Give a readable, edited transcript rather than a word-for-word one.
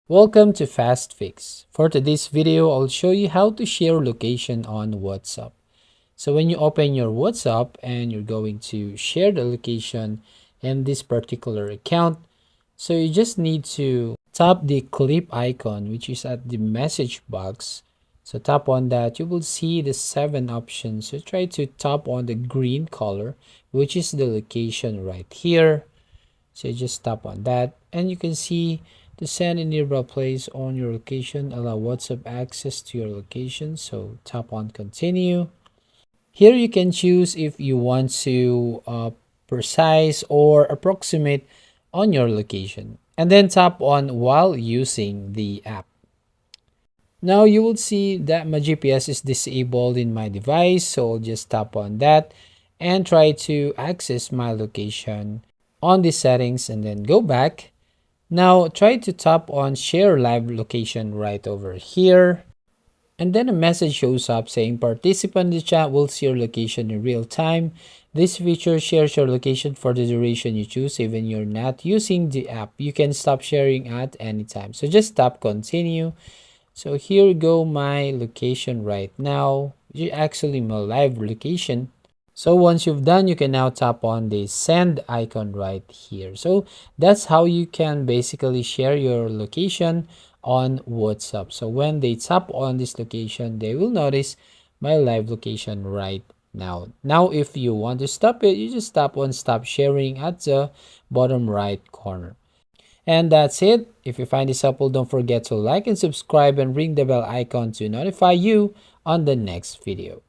Welcome to Fast Fix. For today's video, I'll show you how to share location on WhatsApp. So when you open your WhatsApp and you're going to share the location in this particular account, so you just need to tap the clip icon, which is at the message box. So tap on that, you will see the 7 options. So try to tap on the green color, which is the location right here. So you just tap on that and you can see to send a nearby place on your location, allow WhatsApp access to your location. So tap on continue. Here you can choose if you want to precise or approximate on your location, and then tap on while using the app. Now you will see that my GPS is disabled in my device, so I'll just tap on that and try to access my location on the settings and then go back. Now try to tap on share live location right over here. And then a message shows up saying participant in the chat will see your location in real time. This feature shares your location for the duration you choose even you're not using the app. You can stop sharing at any time. So just tap continue. So here go my location right now. Actually my live location. So once you've done, you can now tap on the send icon right here. So that's how you can basically share your location on WhatsApp. So when they tap on this location, they will notice my live location right now. Now, if you want to stop it, you just tap on stop sharing at the bottom right corner. And that's it. If you find this helpful, don't forget to like and subscribe and ring the bell icon to notify you on the next video.